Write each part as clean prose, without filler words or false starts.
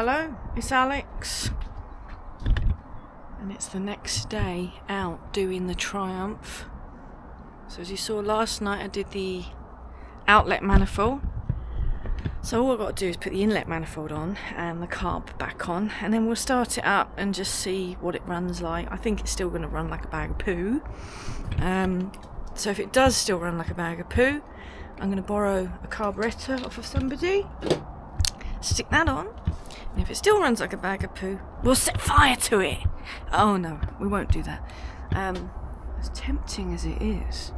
Hello, it's Alex, and it's the next day out doing the Triumph. So as you saw last night, I did the outlet manifold. So all I've got to do is put the inlet manifold on and the carb back on, and then we'll start it up and just see what it runs like. I think it's still going to run like a bag of poo. So if it does still run like a bag of poo, I'm going to borrow a carburetor off of somebody, stick that on, and if it still runs like a bag of poo, we'll set fire to it. Oh no, we won't do that. As tempting as it is.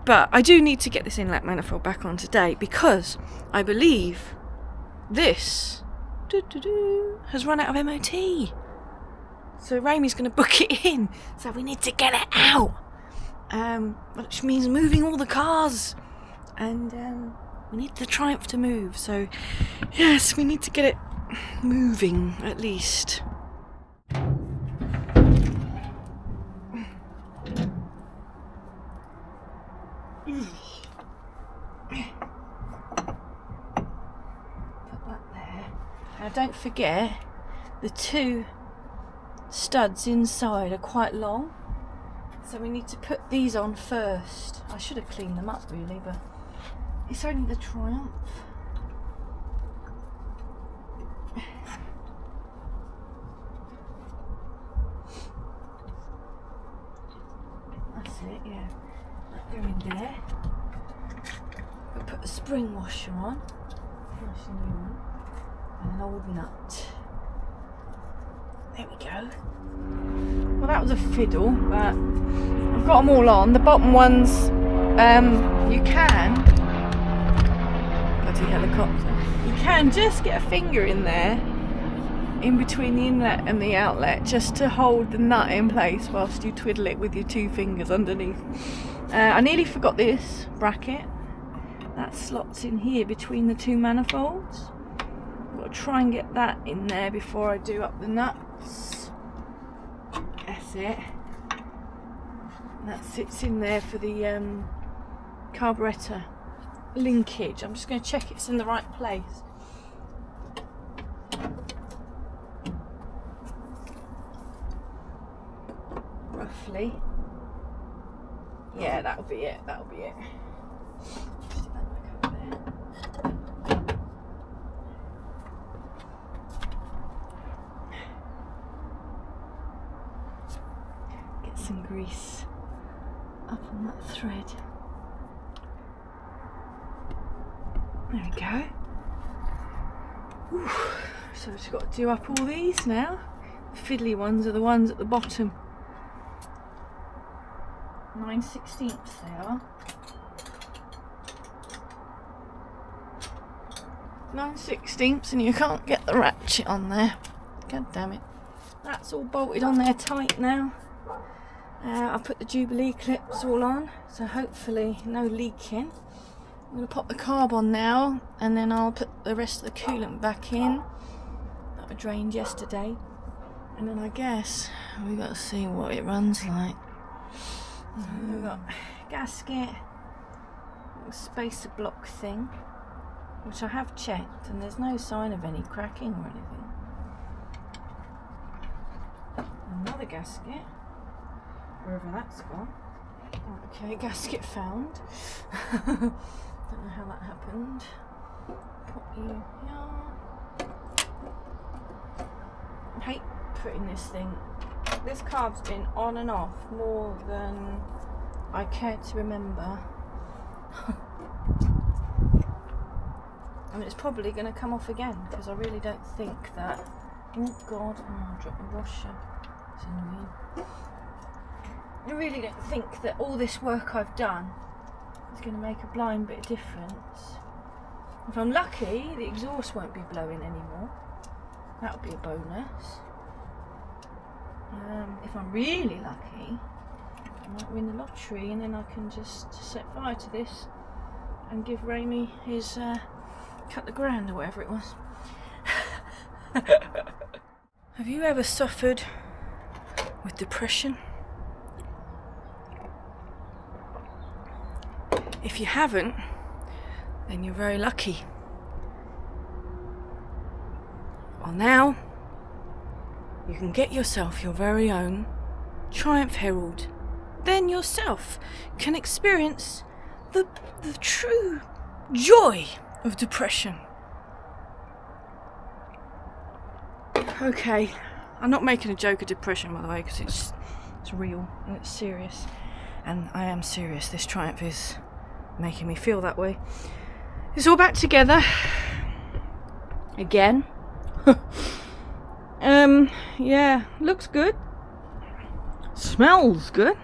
But I do need to get this inlet manifold back on today because I believe this has run out of MOT. So Remi's going to book it in. So we need to get it out. Which means moving all the cars. And we need the Triumph to move. So yes, we need to get it moving at least. Put that there. Now don't forget, the two studs inside are quite long, so we need to put these on first. I should have cleaned them up really, but it's only the Triumph. That's it, yeah. Go in there. We'll put the spring washer on. Nice and new one. And an old nut. There we go. Well, that was a fiddle, but I've got them all on. The bottom ones, you can. Bloody helicopter. You can just get a finger in there, in between the inlet and the outlet, just to hold the nut in place whilst you twiddle it with your two fingers underneath. I nearly forgot this bracket. That slots in here between the two manifolds. I've got to try and get that in there before I do up the nuts. That's it. And that sits in there for the carburetor linkage. I'm just going to check it's in the right place. Roughly. Yeah, that'll be it. That'll be it. Stick that back over there. Get some grease up on that thread. There we go. Ooh. So I've just got to do up all these now. The fiddly ones are the ones at the bottom. 9/16 they are. 9/16, and you can't get the ratchet on there. God damn it. That's all bolted on there tight now. I've put the Jubilee clips all on, so hopefully no leaking. I'm going to pop the carb on now, and then I'll put the rest of the coolant back in that I drained yesterday, and then I guess we've got to see what it runs like. We've got gasket, little spacer block thing, which I have checked, and there's no sign of any cracking or anything. Another gasket, wherever that's gone. Okay, gasket found. Don't know how that happened. Put you here. I hate putting this thing. This carb's been on and off more than I care to remember. I mean, it's probably going to come off again because I really don't think that. Oh god, I dropped the washer. It's annoying. I really don't think that all this work I've done is going to make a blind bit of difference. If I'm lucky, the exhaust won't be blowing anymore. That would be a bonus. If I'm really lucky, I might win the lottery, and then I can just set fire to this and give Remi his cut the grand or whatever it was. Have you ever suffered with depression? If you haven't, then you're very lucky. Well, now you can get yourself your very own Triumph Herald. Then yourself can experience the true joy of depression. Okay, I'm not making a joke of depression, by the way, because it's real and it's serious. And I am serious. This Triumph is making me feel that way. It's all back together. Again. Yeah, looks good. Smells good.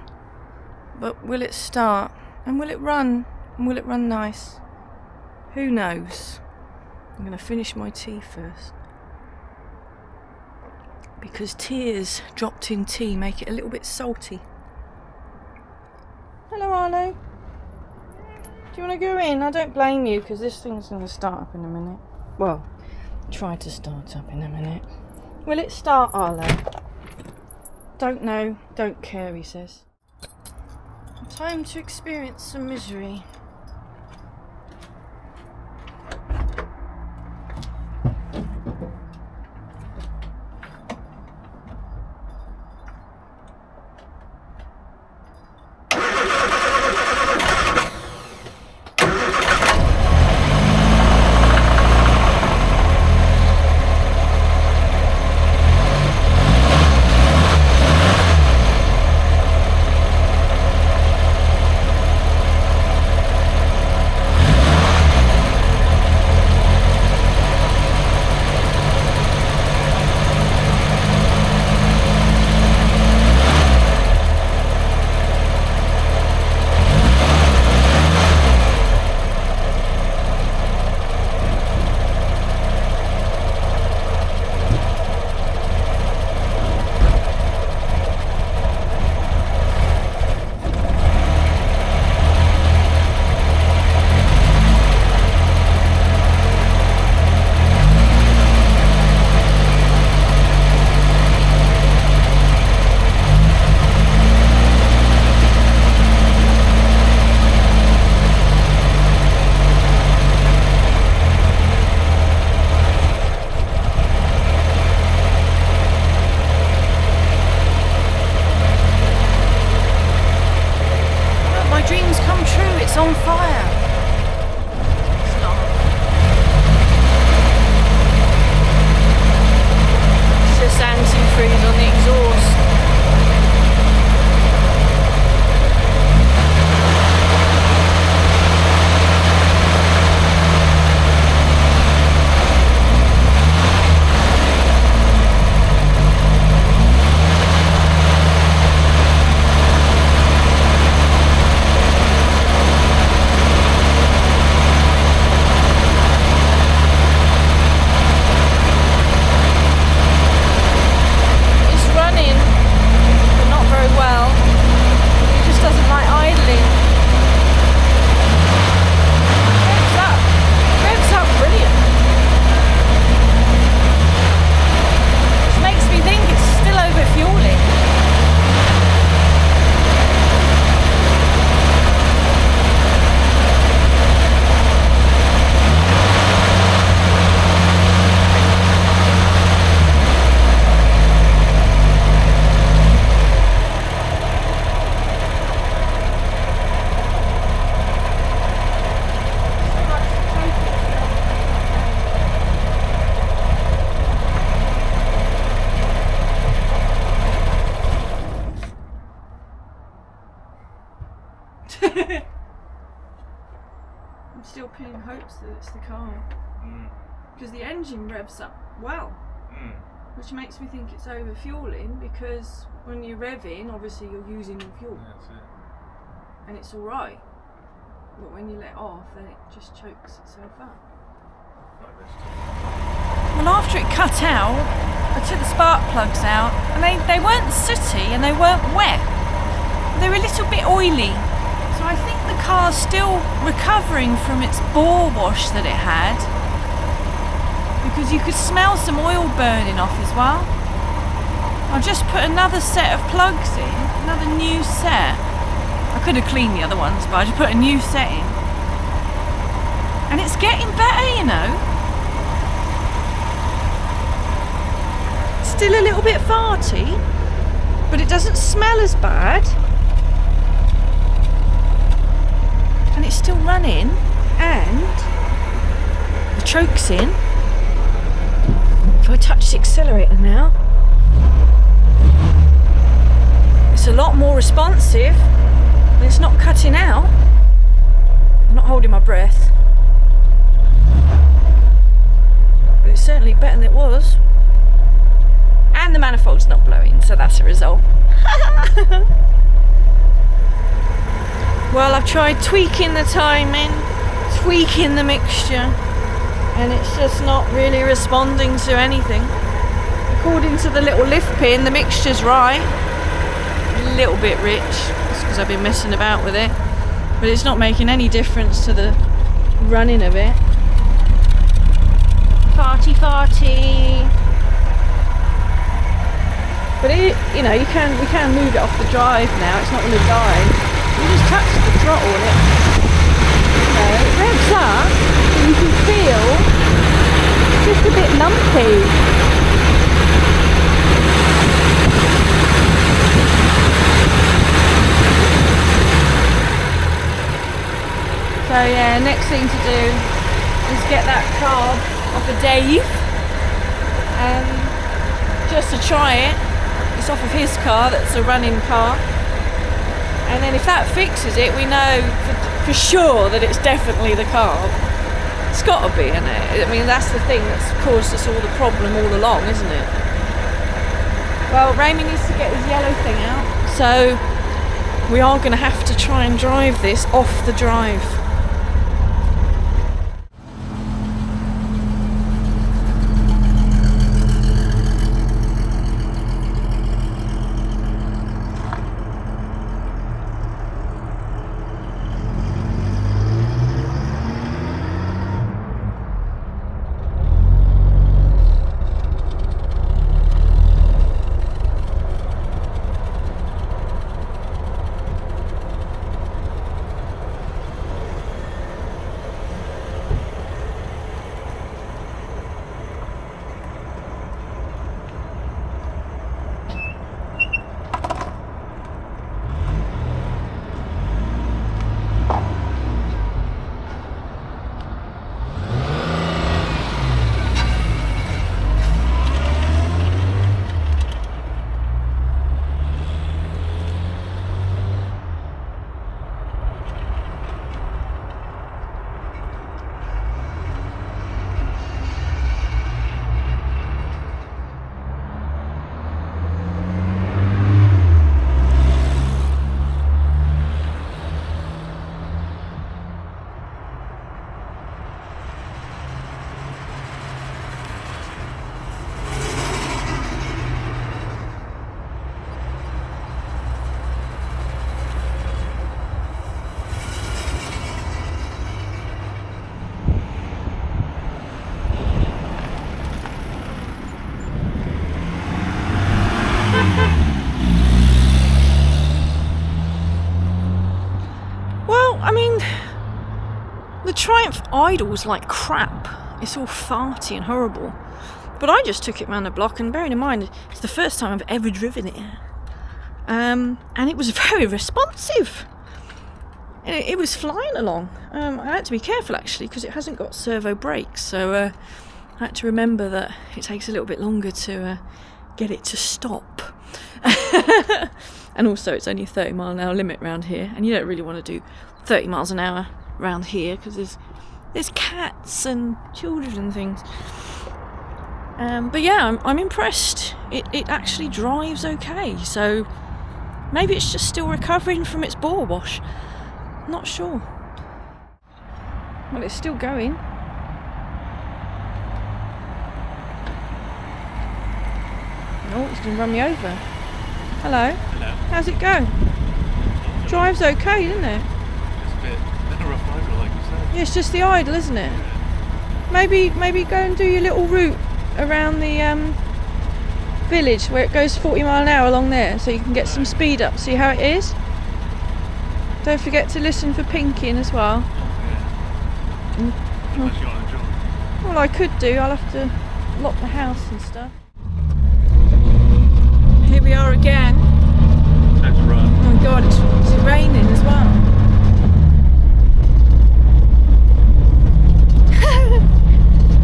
But will it start? And will it run? And will it run nice? Who knows? I'm going to finish my tea first. Because tears dropped in tea make it a little bit salty. Hello, Arlo. Do you want to go in? I don't blame you, because this thing's going to start up in a minute. Well, try to start up in a minute. Will it start, Arlo? Don't know, don't care, he says. Time to experience some misery. It's on fire. It's not. It's just antifreeze on the exhaust. I'm still pinning hopes that it's the car. Because the engine revs up well, which makes me think it's over fueling, because when you're revving, obviously you're using your fuel. That's it. And it's alright. But when you let off, then it just chokes itself up. Like this. Well, after it cut out, I took the spark plugs out, and they weren't sooty and they weren't wet. They were a little bit oily. So I think the car's still recovering from its bore wash that it had, because you could smell some oil burning off as well. I've just put another set of plugs in, another new set. I could have cleaned the other ones, but I just put a new set in. And it's getting better, you know. still a little bit farty, but it doesn't smell as bad. And it's still running, and the choke's in. If I touch the accelerator now, it's a lot more responsive, and it's not cutting out. I'm not holding my breath, but it's certainly better than it was. And the manifold's not blowing, so that's a result. Well, I've tried tweaking the timing, tweaking the mixture, and it's just not really responding to anything. According to the little lift pin, the mixture's right. A little bit rich, just because I've been messing about with it. But it's not making any difference to the running of it. Farty farty. But it, you know, we can move it off the drive now. It's not going to die. You just touch the throttle and it revs up, and you can feel it's just a bit lumpy. So yeah, next thing to do is get that carb off of Dave, just to try it. It's off of his car, that's a running car. And then if that fixes it, we know for sure that it's definitely the carb. It's got to be, isn't it? I mean, that's the thing that's caused us all the problem all along, isn't it? Well, Remi needs to get his yellow thing out. So we are going to have to try and drive this off the drive. The Triumph idles like crap. It's all farty and horrible. But I just took it round the block, and bearing in mind it's the first time I've ever driven it, and it was very responsive. It was flying along. I had to be careful actually because it hasn't got servo brakes, so I had to remember that it takes a little bit longer to get it to stop. And also it's only a 30-mile-an-hour limit around here, and you don't really want to do 30 miles an hour around here because there's cats and children and things. But yeah, I'm impressed. It actually drives okay, so maybe it's just still recovering from its bore wash. Not sure. Well, it's still going. Oh, it's going to run me over. Hello. Hello. How's it go? Drives okay, doesn't it? It's a bit rough idle, like you said. Yeah, it's just the idle, isn't it? Maybe go and do your little route around the village where it goes 40 mile an hour along there, so you can get some speed up. See how it is? Don't forget to listen for pinking as well. Yeah. Unless you want to join. Well, I could do. I'll have to lock the house and stuff. here we are again. Let's run. Oh my god, it's raining as well.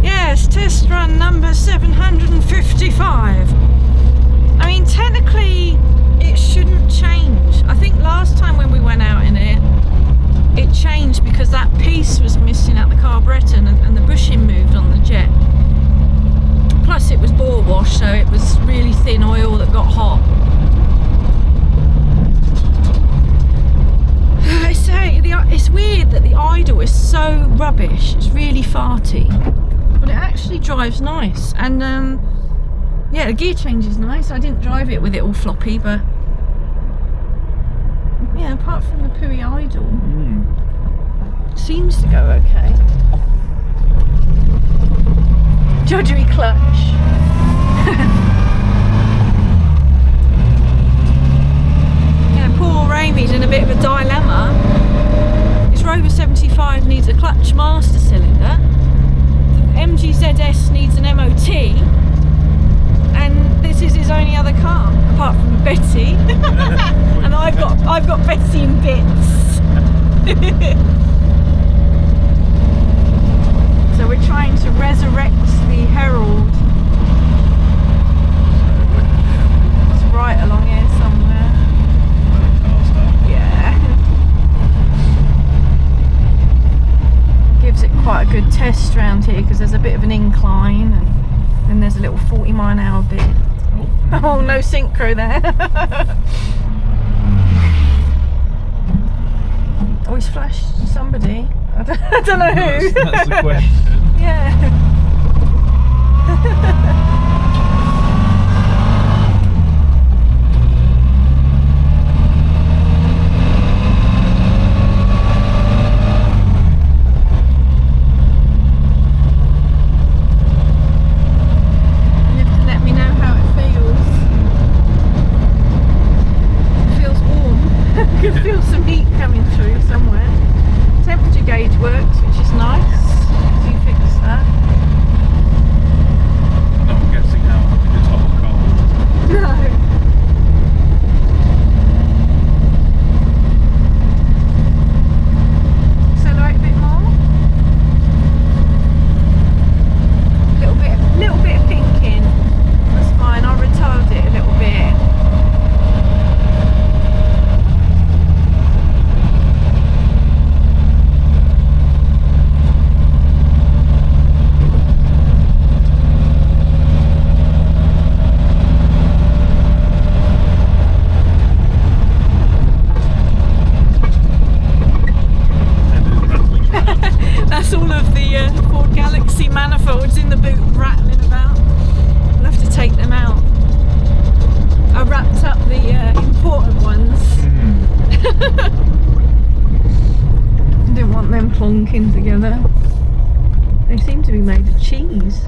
Yes, test run number 755. I mean, technically, it shouldn't change. I think last time when we went out in it, it changed because that piece was missing at the carburetor and the bushing moved on the jet. Plus it was bore wash, so it was really thin oil that got hot. I say, it's weird that the idle is so rubbish. It's really farty, but it actually drives nice. And yeah, the gear change is nice. I didn't drive it with it all floppy, but yeah, apart from the pooey idle, seems to go okay. Judgery clutch. Yeah, poor Remi's in a bit of a dilemma. His Rover 75 needs a clutch master cylinder. The MG ZS needs an MOT. And this is his only other car, apart from Betty. And I've got Betty in bits. So we're trying to resurrect the Herald. It's right along here somewhere. Yeah. Gives it quite a good test round here because there's a bit of an incline and then there's a little 40-mile-an-hour bit. Oh, no synchro there. Oh, he's flashed somebody. I don't know who. That's the question. Yeah. You have to let me know how it feels. It feels warm. I can feel some heat coming through somewhere. Temperature gauge works, which is nice. So you fix that. Not guessing how it's hot or cold. No. Accelerate a bit more. Little bit of pinking. That's fine. I'll retard it a little bit. That's all of the Ford Galaxy manifolds in the boot rattling about. We'll have to take them out. I wrapped up the important ones. Didn't want them plonking together. They seem to be made of cheese.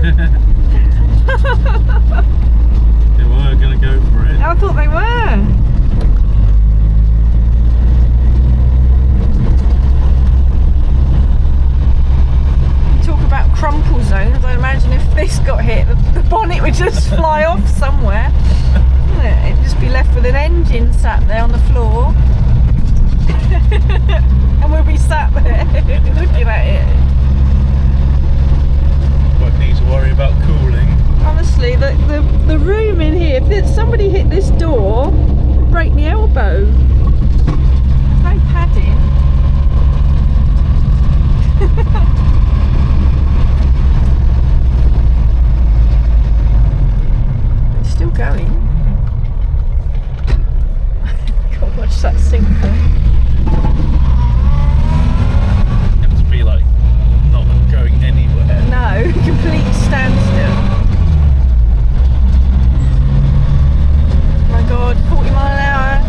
They were going to go for it. I thought they were. Talk about crumple zones. I imagine if this got hit, the bonnet would just fly off somewhere. It'd just be left with an engine sat there on the floor. And we'll be sat there looking at it. Won't need to worry about cooling. Honestly, the room in here, if somebody hit this door, it'd break the elbow. There's no padding. It's still going. God, watch that synchro. It has to be like not going anywhere. No, complete standstill. Oh my god, 40 mile an hour.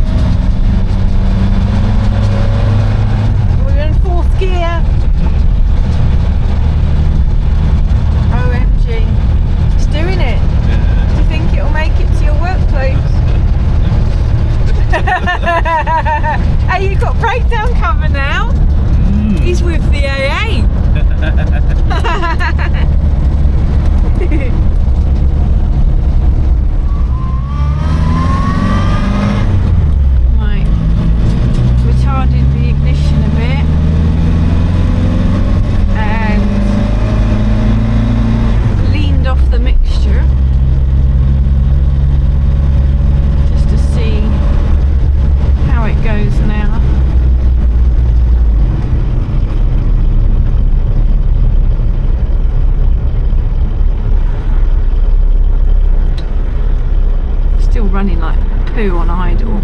Right, retarded the ignition a bit and leaned off the mixture just to see how it goes now. Still running like poo on idle.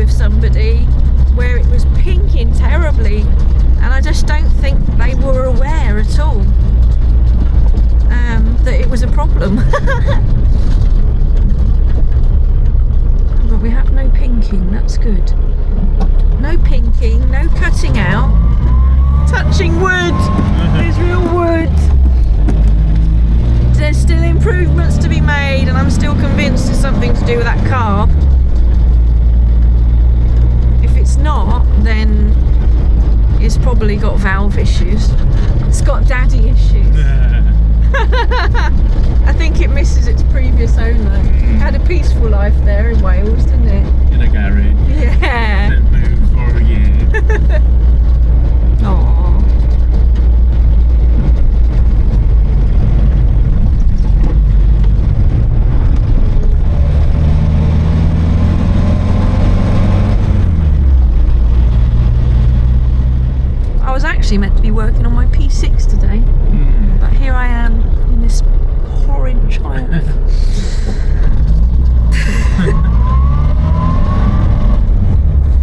Somebody where it was pinking terribly, and I just don't think they were aware at all that it was a problem. But we have no pinking, that's good. No pinking, no cutting out. Touching wood, there's real wood. There's still improvements to be made, and I'm still convinced it's something to do with that carb. If it's not, then it's probably got valve issues. It's got daddy issues. I think it misses its previous owner. Had a peaceful life there in Wales, didn't it? In a garage. Yeah. Didn't move for a year. Aww. I was actually meant to be working on my P6 today, but here I am in this horrid Triumph.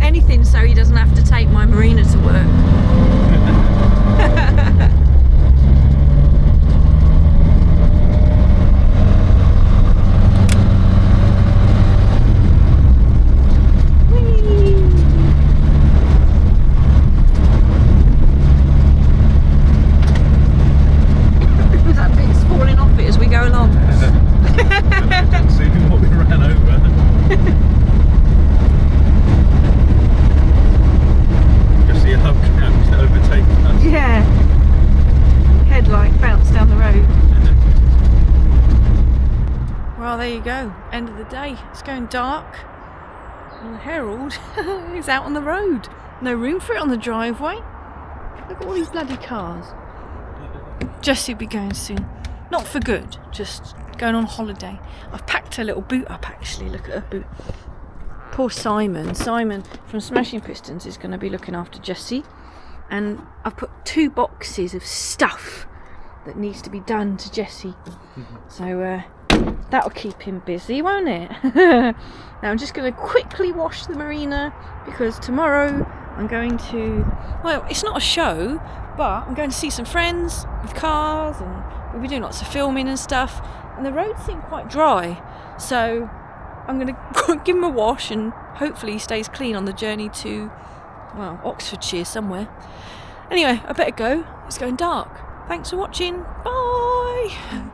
Anything so he doesn't have to take my Marina to work. There you go, end of the day. It's going dark and the Herald is out on the road. No room for it on the driveway. Look at all these bloody cars. Jessie will be going soon. Not for good, just going on holiday. I've packed her little boot up actually, look at her boot. Poor Simon. Simon from Smashing Pistons is going to be looking after Jessie. And I've put 2 boxes of stuff that needs to be done to Jessie. So that'll keep him busy, won't it? Now I'm just going to quickly wash the Marina because tomorrow I'm going to, well, it's not a show, but I'm going to see some friends with cars and we'll be doing lots of filming and stuff, and the roads seem quite dry, so I'm going to give him a wash and hopefully he stays clean on the journey to, well, Oxfordshire somewhere. Anyway, I better go, it's going dark. Thanks for watching, bye!